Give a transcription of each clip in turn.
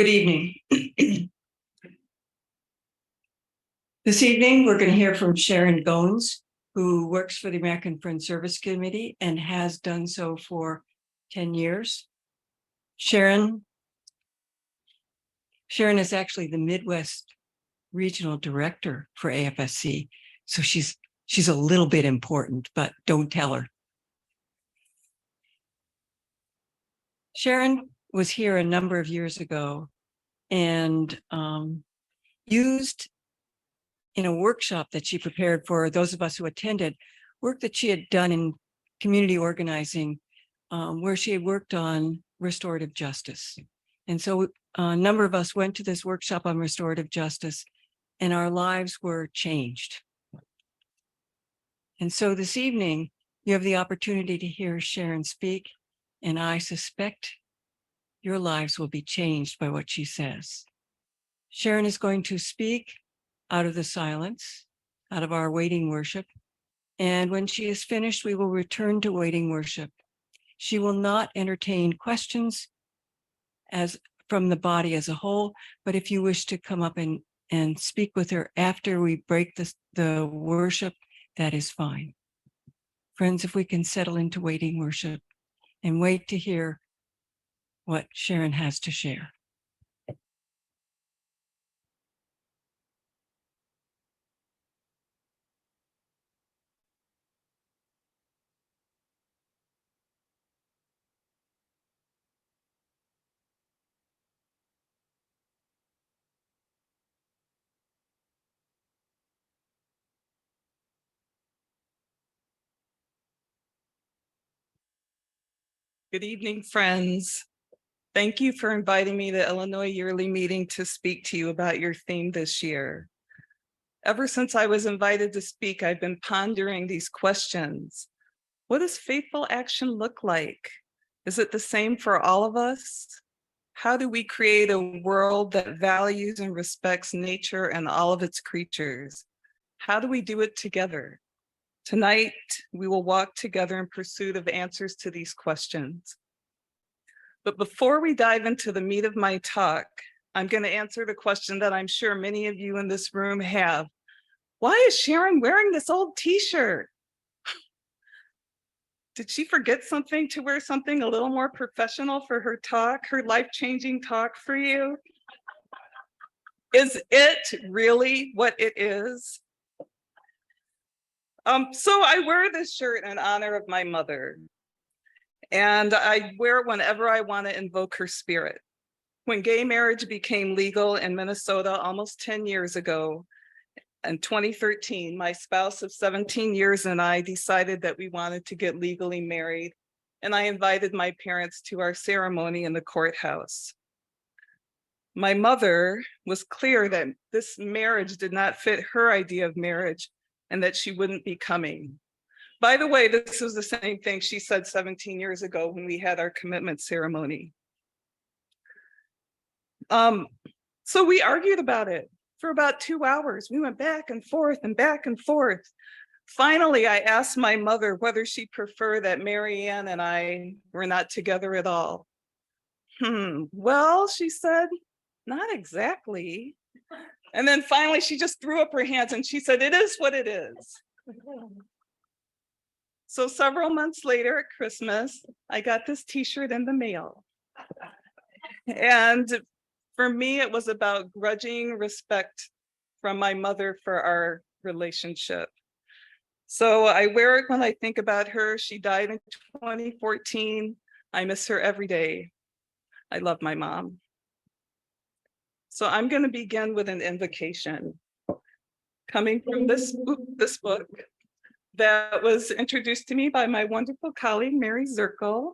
Good evening. This evening, we're going to hear from Sharon Goens, who works for the American Friends Service Committee and has done so for 10 years. Sharon is actually the Midwest Regional Director for AFSC, so she's a little bit important, but don't tell her. Sharon was here a number of years ago and used in a workshop that she prepared for those of us who attended, work that she had done in community organizing, where she had worked on restorative justice. And so a number of us went to this workshop on restorative justice and our lives were changed. And so this evening, you have the opportunity to hear Sharon speak, and I suspect your lives will be changed by what she says. Sharon is going to speak out of the silence, out of our waiting worship. And when she is finished, we will return to waiting worship. She will not entertain questions as from the body as a whole, but if you wish to come up and speak with her after we break the worship, that is fine. Friends, if we can settle into waiting worship and wait to hear what Sharon has to share. Good evening, friends. Thank you for inviting me to Illinois Yearly Meeting to speak to you about your theme this year. Ever since I was invited to speak, I've been pondering these questions. What does faithful action look like? Is it the same for all of us? How do we create a world that values and respects nature and all of its creatures? How do we do it together? Tonight, we will walk together in pursuit of answers to these questions. But before we dive into the meat of my talk, I'm going to answer the question that I'm sure many of you in this room have. Why is Sharon wearing this old t-shirt? Did she forget something to wear something a little more professional for her talk, her life-changing talk for you? Is it really what it is? So I wear this shirt in honor of my mother, and I wear it whenever I want to invoke her spirit. When gay marriage became legal in Minnesota almost 10 years ago, in 2013, my spouse of 17 years and I decided that we wanted to get legally married, and I invited my parents to our ceremony in the courthouse. My mother was clear that this marriage did not fit her idea of marriage and that she wouldn't be coming. By the way, this was the same thing she said 17 years ago when we had our commitment ceremony. So we argued about it for about 2 hours. We went back and forth and back and forth. Finally, I asked my mother whether she preferred that Marianne and I were not together at all. Well, she said, not exactly. And then finally, she just threw up her hands and she said, it is what it is. So several months later at Christmas, I got this t-shirt in the mail. And for me, it was about grudging respect from my mother for our relationship. So I wear it when I think about her. She died in 2014. I miss her every day. I love my mom. So I'm going to begin with an invocation coming from this book that was introduced to me by my wonderful colleague, Mary Zirkle.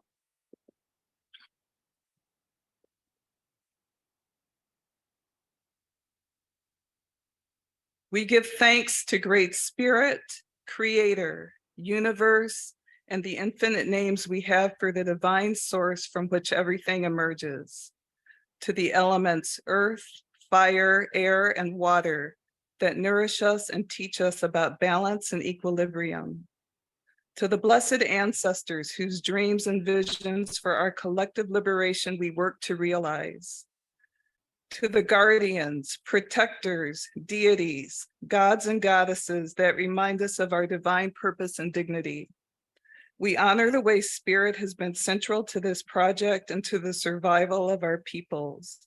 We give thanks to Great Spirit, Creator, Universe, and the infinite names we have for the divine source from which everything emerges, to the elements earth, fire, air, and water that nourish us and teach us about balance and equilibrium, to the blessed ancestors whose dreams and visions for our collective liberation we work to realize, to the guardians, protectors, deities, gods and goddesses that remind us of our divine purpose and dignity. We honor the way spirit has been central to this project and to the survival of our peoples.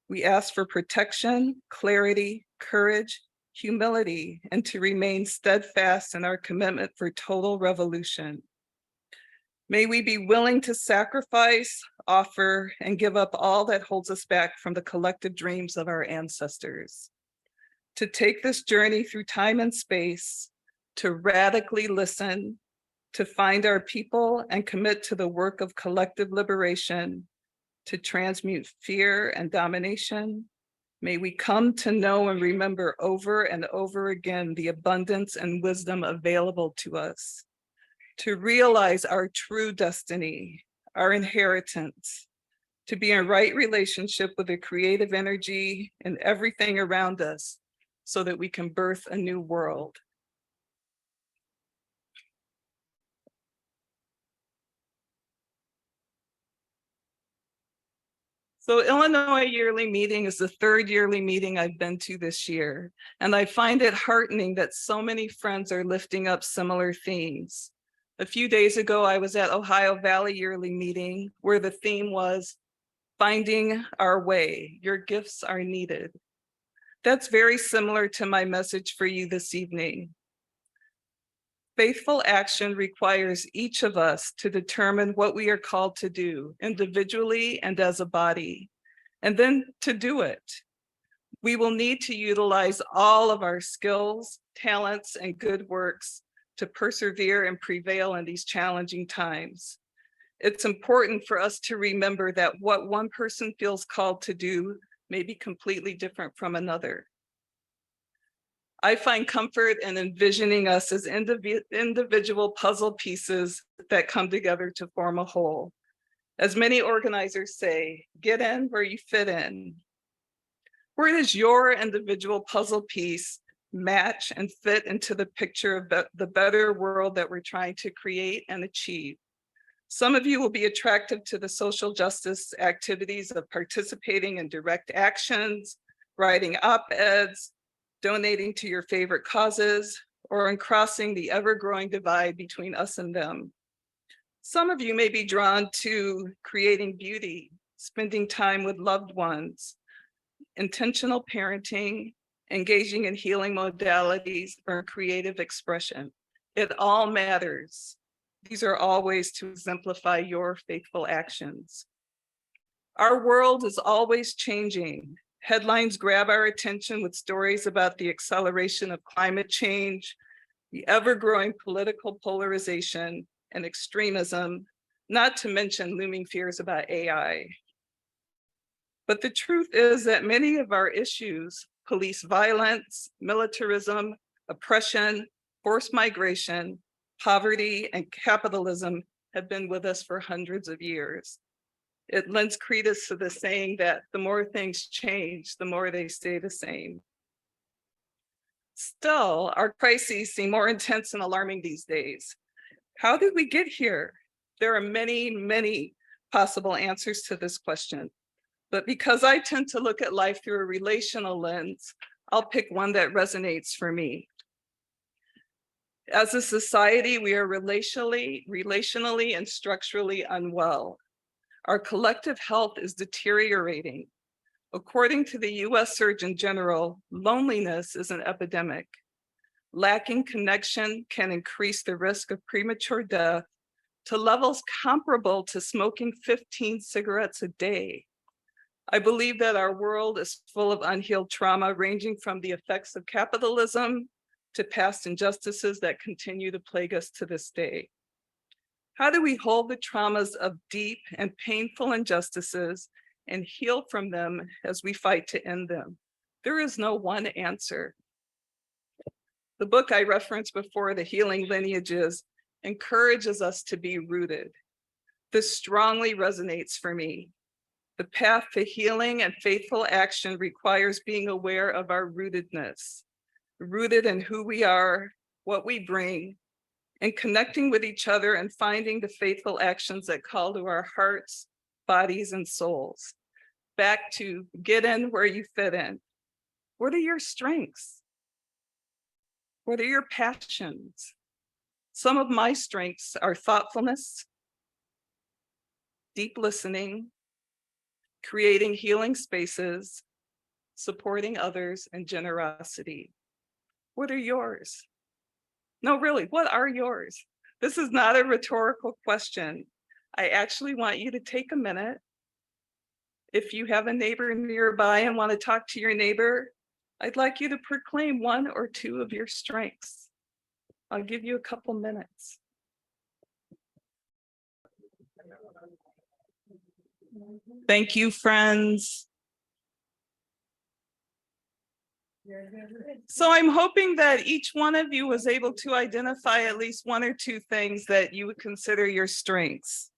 We ask for protection, clarity, courage, humility, and to remain steadfast in our commitment for total revolution. May we be willing to sacrifice, offer, and give up all that holds us back from the collective dreams of our ancestors. To take this journey through time and space, to radically listen, to find our people and commit to the work of collective liberation, to transmute fear and domination. May we come to know and remember over and over again the abundance and wisdom available to us, to realize our true destiny, our inheritance, to be in right relationship with the creative energy and everything around us so that we can birth a new world. So Illinois Yearly Meeting is the third yearly meeting I've been to this year, and I find it heartening that so many friends are lifting up similar themes. A few days ago, I was at Ohio Valley Yearly Meeting, where the theme was finding our way. Your gifts are needed. That's very similar to my message for you this evening. Faithful action requires each of us to determine what we are called to do individually and as a body, and then to do it. We will need to utilize all of our skills, talents, and good works to persevere and prevail in these challenging times. It's important for us to remember that what one person feels called to do may be completely different from another. I find comfort in envisioning us as individual puzzle pieces that come together to form a whole. As many organizers say, get in where you fit in. Where does your individual puzzle piece match and fit into the picture of the better world that we're trying to create and achieve? Some of you will be attracted to the social justice activities of participating in direct actions, writing op-eds, donating to your favorite causes, or in crossing the ever-growing divide between us and them. Some of you may be drawn to creating beauty, spending time with loved ones, intentional parenting, engaging in healing modalities, or creative expression. It all matters. These are all ways to exemplify your faithful actions. Our world is always changing. Headlines grab our attention with stories about the acceleration of climate change, the ever-growing political polarization and extremism, not to mention looming fears about AI. But the truth is that many of our issues, police violence, militarism, oppression, forced migration, poverty, and capitalism have been with us for hundreds of years. It lends credence to the saying that the more things change, the more they stay the same. Still, our crises seem more intense and alarming these days. How did we get here? There are many, many possible answers to this question. But because I tend to look at life through a relational lens, I'll pick one that resonates for me. As a society, we are relationally and structurally unwell. Our collective health is deteriorating. According to the US Surgeon General, loneliness is an epidemic. Lacking connection can increase the risk of premature death to levels comparable to smoking 15 cigarettes a day. I believe that our world is full of unhealed trauma, ranging from the effects of capitalism to past injustices that continue to plague us to this day. How do we hold the traumas of deep and painful injustices and heal from them as we fight to end them? There is no one answer. The book I referenced before, The Healing Lineages, encourages us to be rooted. This strongly resonates for me. The path to healing and faithful action requires being aware of our rootedness, rooted in who we are, what we bring, and connecting with each other and finding the faithful actions that call to our hearts, bodies, and souls. back to get in where you fit in. What are your strengths? What are your passions? Some of my strengths are thoughtfulness, deep listening, creating healing spaces, supporting others, and generosity. What are yours? No, really, what are yours? This is not a rhetorical question. I actually want you to take a minute. If you have a neighbor nearby and want to talk to your neighbor, I'd like you to proclaim one or two of your strengths. I'll give you a couple minutes. Thank you, friends. So I'm hoping that each one of you was able to identify at least one or two things that you would consider your strengths.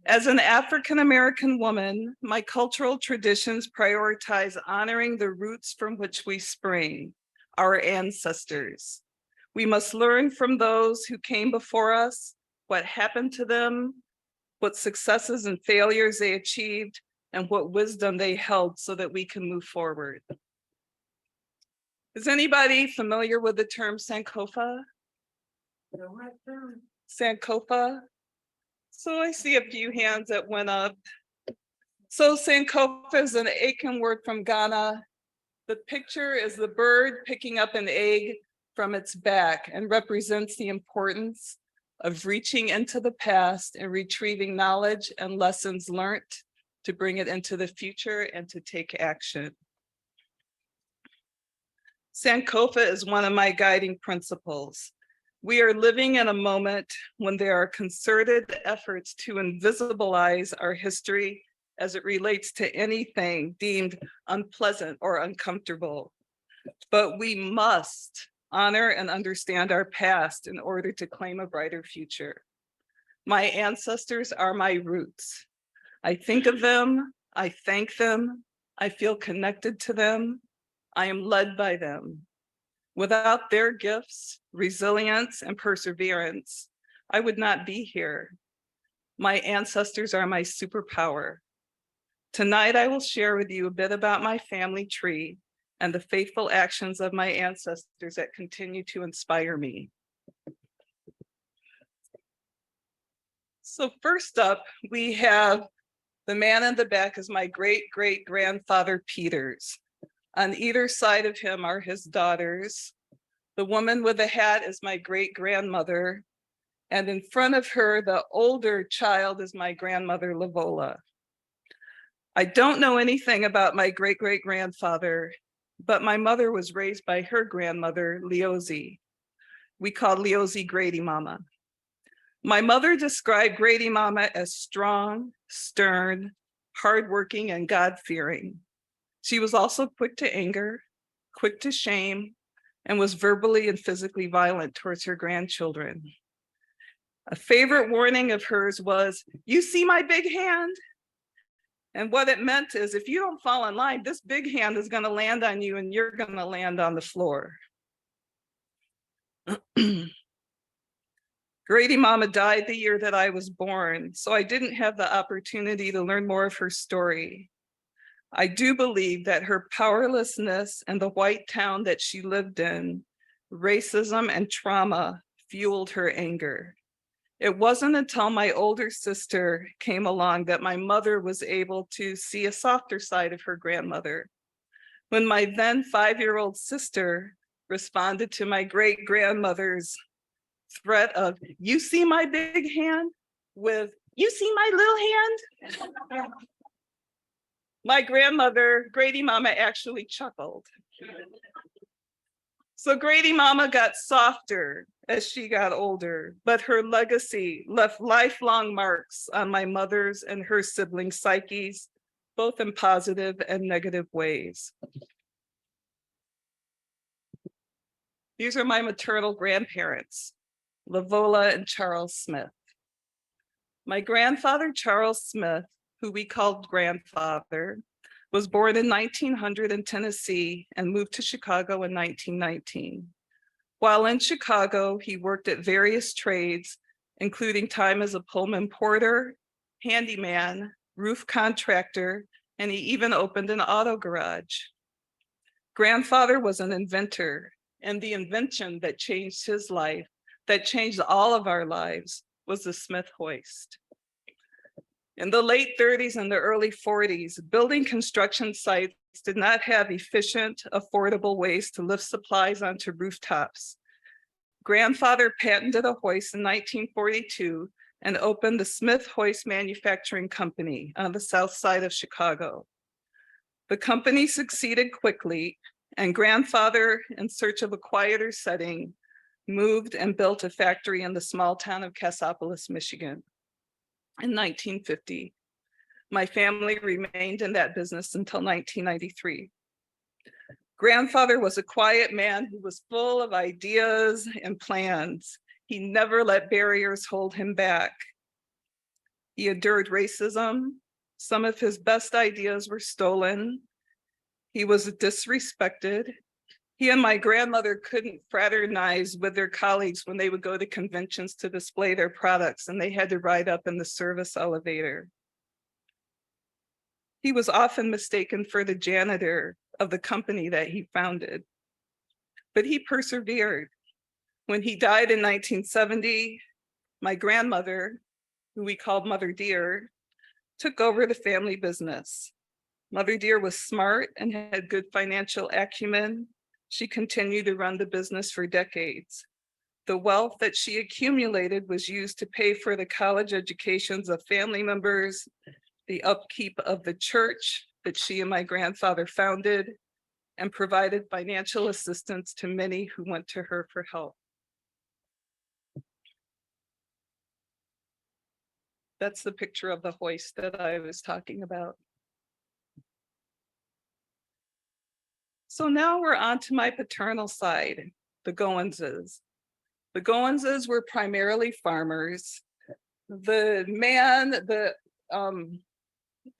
As an African-American woman, my cultural traditions prioritize honoring the roots from which we spring, our ancestors. We must learn from those who came before us, what happened to them, what successes and failures they achieved, and what wisdom they held so that we can move forward. Is anybody familiar with the term Sankofa? Sankofa? So I see a few hands that went up. So Sankofa is an Akan word from Ghana. The picture is the bird picking up an egg from its back and represents the importance of reaching into the past and retrieving knowledge and lessons learned to bring it into the future and to take action. Sankofa is one of my guiding principles. We are living in a moment when there are concerted efforts to invisibilize our history as it relates to anything deemed unpleasant or uncomfortable. But we must honor and understand our past in order to claim a brighter future. My ancestors are my roots. I think of them, I thank them, I feel connected to them, I am led by them. Without their gifts, resilience, and perseverance, I would not be here. My ancestors are my superpower. Tonight, I will share with you a bit about my family tree and the faithful actions of my ancestors that continue to inspire me. So first up, we have the man in the back is my great-great-grandfather Peters. On either side of him are his daughters. The woman with the hat is my great-grandmother. And in front of her, the older child is my grandmother, Lavola. I don't know anything about my great-great-grandfather, but my mother was raised by her grandmother, Leozi. We called Leozi Grady Mama. My mother described Grady Mama as strong, stern, hardworking, and God-fearing. She was also quick to anger, quick to shame, and was verbally and physically violent towards her grandchildren. A favorite warning of hers was, "You see my big hand?" And what it meant is, if you don't fall in line, this big hand is going to land on you and you're going to land on the floor. Grady Mama died the year that I was born, so I didn't have the opportunity to learn more of her story. I do believe that her powerlessness and the white town that she lived in, racism and trauma fueled her anger. It wasn't until my older sister came along that my mother was able to see a softer side of her grandmother. When my then 5-year-old sister responded to my great-grandmother's threat of, "You see my big hand?" with, "You see my little hand?" My grandmother, Grady Mama, actually chuckled. So Grady Mama got softer as she got older, but her legacy left lifelong marks on my mother's and her siblings' psyches, both in positive and negative ways. These are my maternal grandparents, Lavola and Charles Smith. My grandfather, Charles Smith, who we called grandfather, was born in 1900 in Tennessee and moved to Chicago in 1919. While in Chicago, he worked at various trades, including time as a Pullman porter, handyman, roof contractor, and he even opened an auto garage. Grandfather was an inventor, and the invention that changed his life, that changed all of our lives, was the Smith hoist. In the late 30s and the early 40s, building construction sites did not have efficient, affordable ways to lift supplies onto rooftops. Grandfather patented a hoist in 1942 and opened the Smith Hoist Manufacturing Company on the south side of Chicago. The company succeeded quickly, and grandfather, in search of a quieter setting, moved and built a factory in the small town of Cassopolis, Michigan in 1950. My family remained in that business until 1993. Grandfather was a quiet man who was full of ideas and plans. He never let barriers hold him back. He endured racism. Some of his best ideas were stolen. He was disrespected. He and my grandmother couldn't fraternize with their colleagues when they would go to conventions to display their products, and they had to ride up in the service elevator. He was often mistaken for the janitor of the company that he founded, but he persevered. When he died in 1970, my grandmother, who we called Mother Dear, took over the family business. Mother Dear was smart and had good financial acumen. She continued to run the business for decades. The wealth that she accumulated was used to pay for the college educations of family members, the upkeep of the church that she and my grandfather founded, and provided financial assistance to many who went to her for help. That's the picture of the hoist that I was talking about. So now we're on to my paternal side, the Goenses. The Goenses were primarily farmers. The man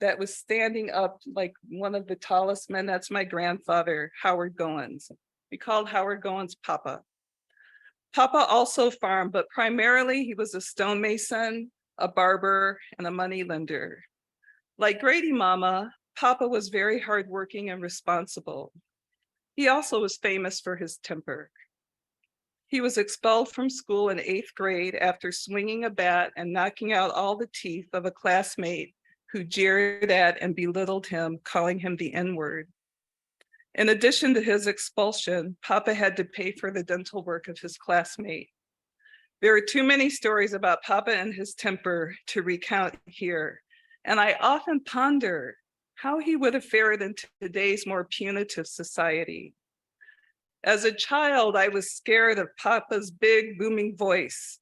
that was standing up like one of the tallest men, that's my grandfather, Howard Goens. We called Howard Goens Papa. Papa also farmed, but primarily he was a stonemason, a barber, and a money lender. Like Grady Mama, Papa was very hardworking and responsible. He also was famous for his temper. He was expelled from school in 8th grade after swinging a bat and knocking out all the teeth of a classmate who jeered at and belittled him, calling him the N-word. In addition to his expulsion, Papa had to pay for the dental work of his classmate. There are too many stories about Papa and his temper to recount here, and I often ponder how he would have fared in today's more punitive society. As a child, I was scared of Papa's big, booming voice.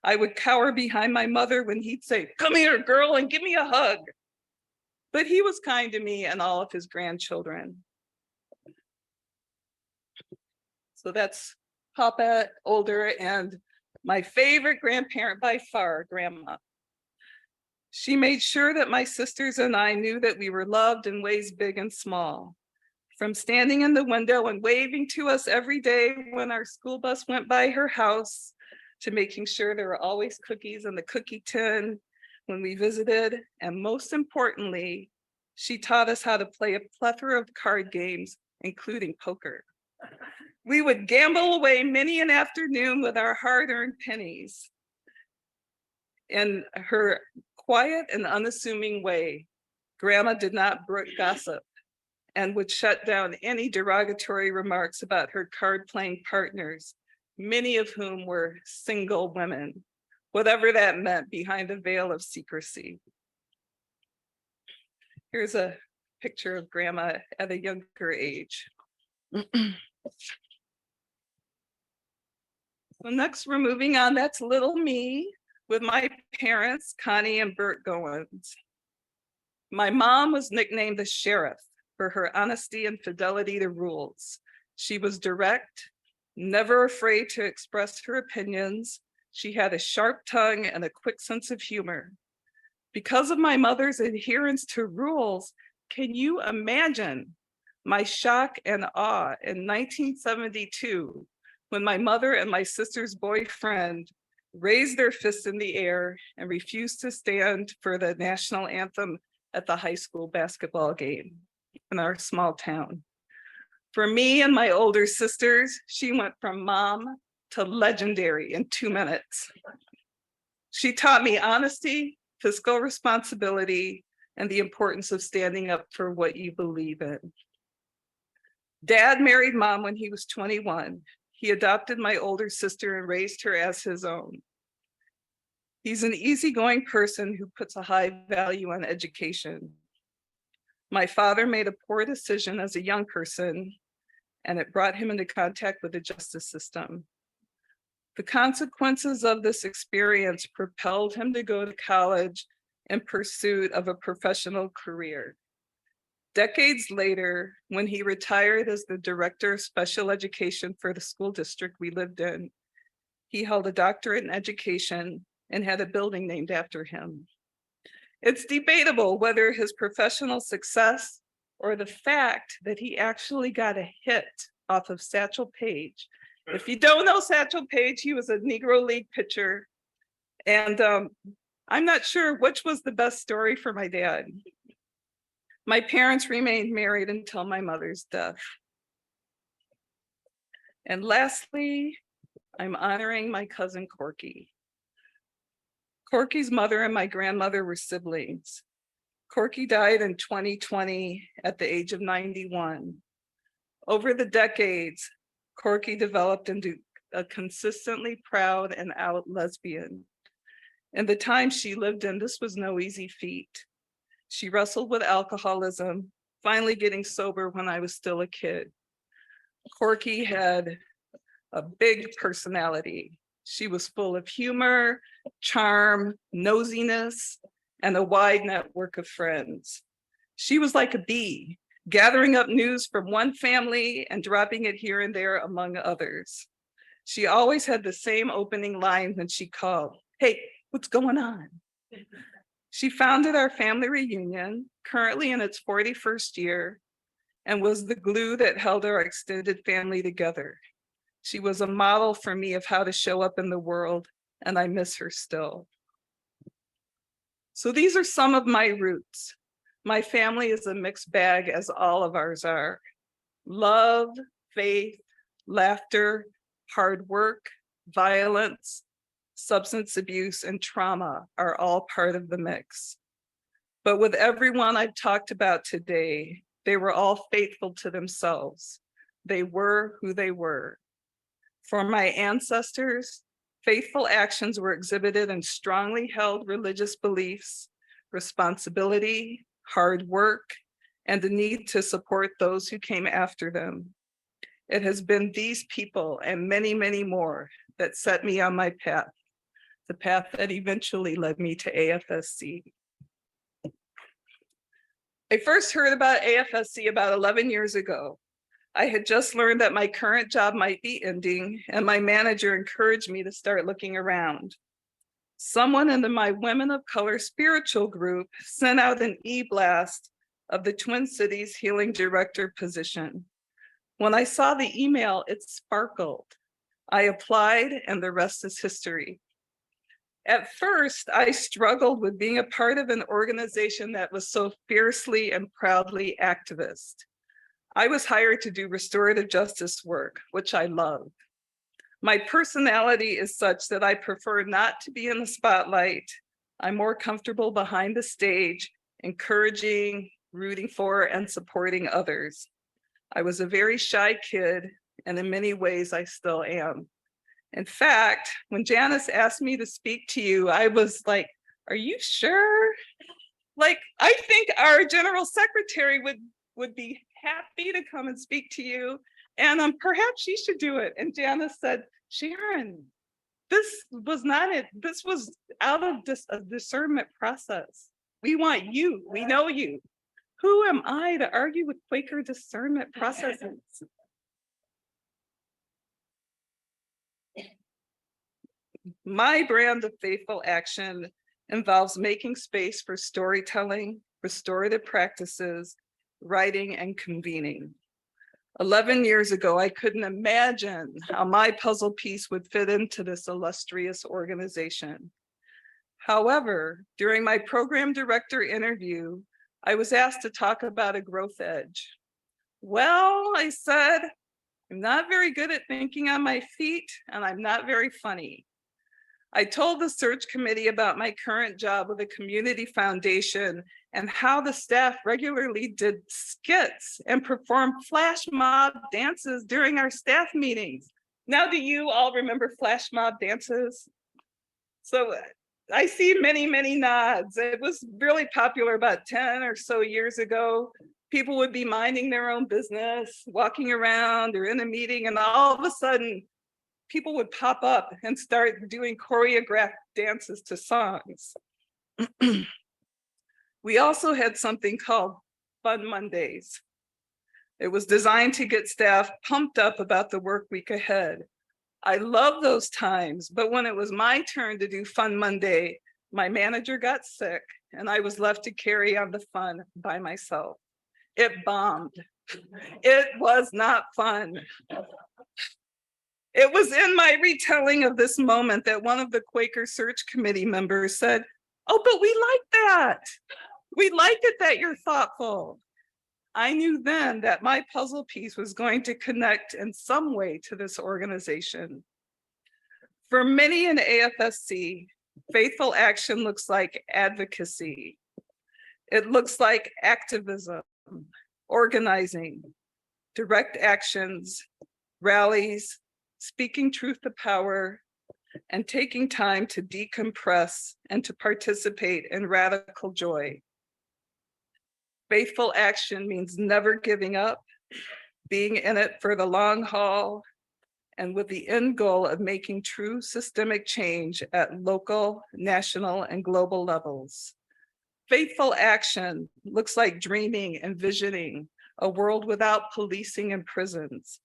I would cower behind my mother when he'd say, "Come here, girl, and give me a hug." But he was kind to me and all of his grandchildren. So that's Papa, older, and my favorite grandparent by far, Grandma. She made sure that my sisters and I knew that we were loved in ways big and small. From standing in the window and waving to us every day when our school bus went by her house, to making sure there were always cookies in the cookie tin when we visited. And most importantly, she taught us how to play a plethora of card games, including poker. We would gamble away many an afternoon with our hard-earned pennies. In her quiet and unassuming way, Grandma did not brook gossip and would shut down any derogatory remarks about her card-playing partners, many of whom were single women, whatever that meant behind a veil of secrecy. Here's a picture of Grandma at a younger age. So next we're moving on, that's little me with my parents, Connie and Bert Goens. My mom was nicknamed the Sheriff for her honesty and fidelity to rules. She was direct, never afraid to express her opinions. She had a sharp tongue and a quick sense of humor. Because of my mother's adherence to rules, can you imagine my shock and awe in 1972 when my mother and my sister's boyfriend raised their fists in the air and refused to stand for the national anthem at the high school basketball game in our small town. For me and my older sisters, she went from mom to legendary in 2 minutes. She taught me honesty, fiscal responsibility, and the importance of standing up for what you believe in. Dad married mom when he was 21. He adopted my older sister and raised her as his own. He's an easygoing person who puts a high value on education. My father made a poor decision as a young person, and it brought him into contact with the justice system. The consequences of this experience propelled him to go to college in pursuit of a professional career. Decades later, when he retired as the director of special education for the school district we lived in, he held a doctorate in education and had a building named after him. It's debatable whether his professional success or the fact that he actually got a hit off of Satchel Paige. If you don't know Satchel Paige, he was a Negro League pitcher. And I'm not sure which was the best story for my dad. My parents remained married until my mother's death. And lastly, I'm honoring my cousin Corky. Corky's mother and my grandmother were siblings. Corky died in 2020 at the age of 91. Over the decades, Corky developed into a consistently proud and out lesbian. In the time she lived in, this was no easy feat. She wrestled with alcoholism, finally getting sober when I was still a kid. Corky had a big personality. She was full of humor, charm, nosiness, and a wide network of friends. She was like a bee, gathering up news from one family and dropping it here and there among others. She always had the same opening line when she called, "Hey, what's going on?" She founded our family reunion, currently in its 41st year, and was the glue that held our extended family together. She was a model for me of how to show up in the world, and I miss her still. So these are some of my roots. My family is a mixed bag, as all of ours are. Love, faith, laughter, hard work, violence, substance abuse, and trauma are all part of the mix. But with everyone I've talked about today, they were all faithful to themselves. They were who they were. For my ancestors, faithful actions were exhibited in strongly held religious beliefs, responsibility, hard work, and the need to support those who came after them. It has been these people and many, many more that set me on my path, the path that eventually led me to AFSC. I first heard about AFSC about 11 years ago. I had just learned that my current job might be ending, and my manager encouraged me to start looking around. Someone in my Women of Color spiritual group sent out an e-blast of the Twin Cities Healing Director position. When I saw the email, it sparkled. I applied, and the rest is history. At first, I struggled with being a part of an organization that was so fiercely and proudly activist. I was hired to do restorative justice work, which I love. My personality is such that I prefer not to be in the spotlight. I'm more comfortable behind the stage, encouraging, rooting for, and supporting others. I was a very shy kid, and in many ways, I still am. In fact, when Janice asked me to speak to you, I was like, "Are you sure?" Like, I think our general secretary would be happy to come and speak to you, and perhaps she should do it. And Janice said, "Sharon, this was not it. This was out of a discernment process. We want you. We know you. Who am I to argue with Quaker discernment processes?" My brand of faithful action involves making space for storytelling, restorative practices, writing, and convening. 11 years ago, I couldn't imagine how my puzzle piece would fit into this illustrious organization. However, during my program director interview, I was asked to talk about a growth edge. Well, I said, I'm not very good at thinking on my feet, and I'm not very funny. I told the search committee about my current job with a community foundation and how the staff regularly did skits and performed flash mob dances during our staff meetings. Now, do you all remember flash mob dances? So I see many, many nods. It was really popular about 10 or so years ago. People would be minding their own business, walking around or in a meeting, and all of a sudden, people would pop up and start doing choreographed dances to songs. We also had something called Fun Mondays. It was designed to get staff pumped up about the work week ahead. I love those times, but when it was my turn to do Fun Monday, my manager got sick and I was left to carry on the fun by myself. It bombed. It was not fun. It was in my retelling of this moment that one of the Quaker Search Committee members said, "Oh, but we like that. We like it that you're thoughtful." I knew then that my puzzle piece was going to connect in some way to this organization. For many in AFSC, faithful action looks like advocacy. It looks like activism, organizing, direct actions, rallies, speaking truth to power, and taking time to decompress and to participate in radical joy. Faithful action means never giving up, being in it for the long haul, and with the end goal of making true systemic change at local, national, and global levels. Faithful action looks like dreaming and visioning a world without policing and prisons.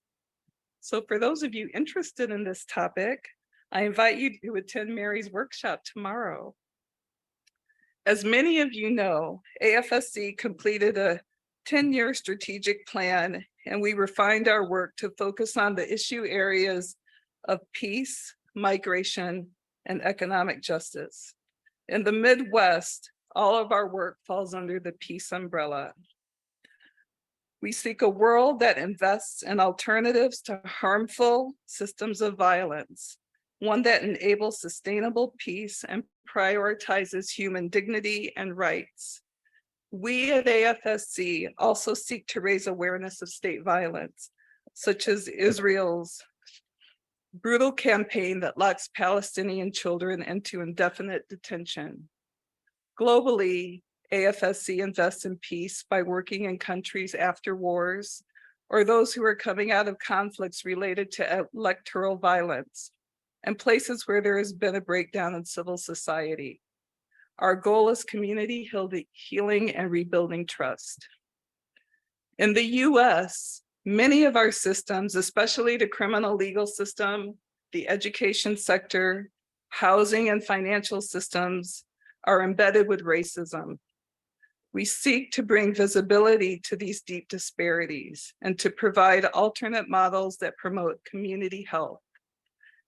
So for those of you interested in this topic, I invite you to attend Mary's workshop tomorrow. As many of you know, AFSC completed a 10-year strategic plan, and we refined our work to focus on the issue areas of peace, migration, and economic justice. In the Midwest, all of our work falls under the peace umbrella. We seek a world that invests in alternatives to harmful systems of violence, one that enables sustainable peace and prioritizes human dignity and rights. We at AFSC also seek to raise awareness of state violence, such as Israel's brutal campaign that locks Palestinian children into indefinite detention. Globally, AFSC invests in peace by working in countries after wars or those who are coming out of conflicts related to electoral violence and places where there has been a breakdown in civil society. Our goal is community healing and rebuilding trust. In the US, many of our systems, especially the criminal legal system, the education sector, housing and financial systems, are embedded with racism. We seek to bring visibility to these deep disparities and to provide alternate models that promote community health.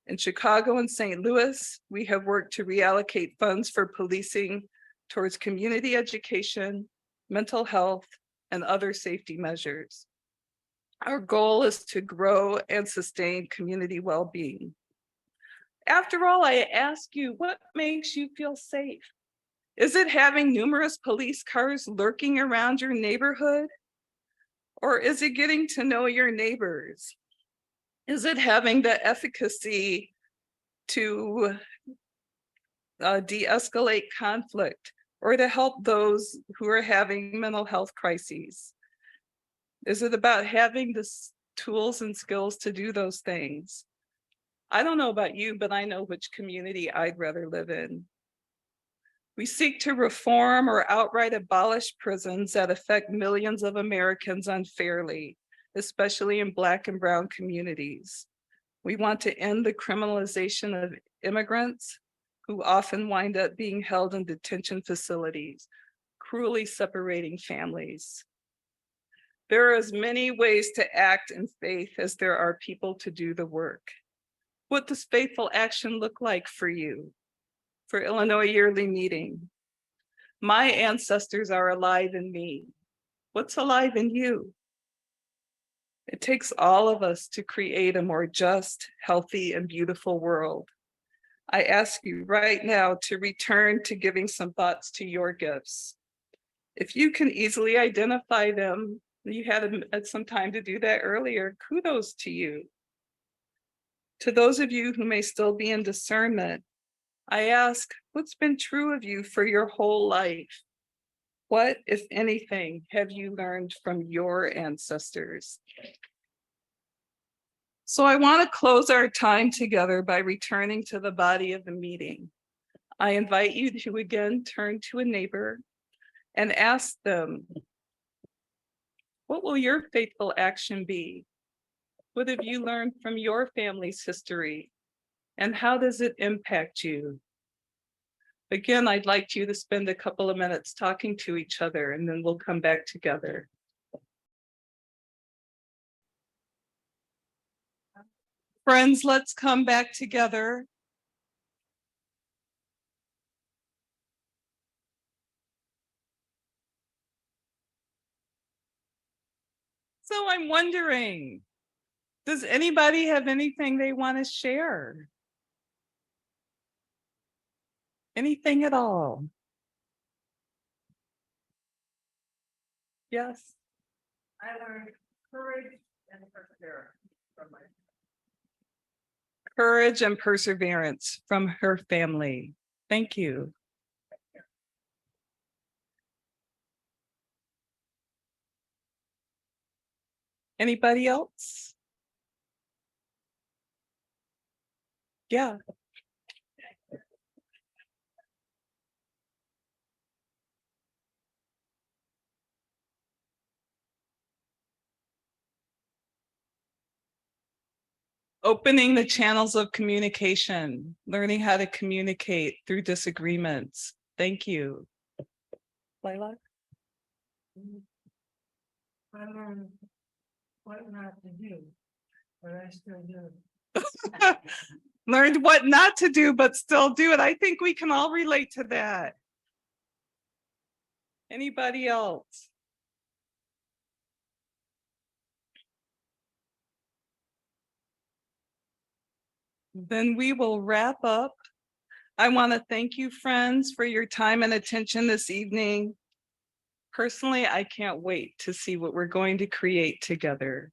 In Chicago and St. Louis, we have worked to reallocate funds for policing towards community education, mental health, and other safety measures. Our goal is to grow and sustain community well-being. After all, I ask you, what makes you feel safe? Is it having numerous police cars lurking around your neighborhood? Or is it getting to know your neighbors? Is it having the efficacy to de-escalate conflict or to help those who are having mental health crises? Is it about having the tools and skills to do those things? I don't know about you, but I know which community I'd rather live in. We seek to reform or outright abolish prisons that affect millions of Americans unfairly, especially in Black and Brown communities. We want to end the criminalization of immigrants who often wind up being held in detention facilities, cruelly separating families. There are as many ways to act in faith as there are people to do the work. What does faithful action look like for you? For Illinois Yearly Meeting? My ancestors are alive in me. What's alive in you? It takes all of us to create a more just, healthy, and beautiful world. I ask you right now to return to giving some thoughts to your gifts. If you can easily identify them, you had some time to do that earlier, kudos to you. To those of you who may still be in discernment, I ask, what's been true of you for your whole life? What, if anything, have you learned from your ancestors? So I want to close our time together by returning to the body of the meeting. I invite you to again turn to a neighbor and ask them, what will your faithful action be? What have you learned from your family's history? And how does it impact you? Again, I'd like you to spend a couple of minutes talking to each other, and then we'll come back together. Friends, let's come back together. So I'm wondering, does anybody have anything they want to share? Anything at all? Yes. I learned courage and perseverance from my Courage and perseverance from her family. Thank you. Anybody else? Yeah. Opening the channels of communication, learning how to communicate through disagreements. Thank you. Lilac? I learned what not to do, but I still do. Learned what not to do, but still do it. I think we can all relate to that. Anybody else? Then we will wrap up. I want to thank you, friends, for your time and attention this evening. Personally, I can't wait to see what we're going to create together.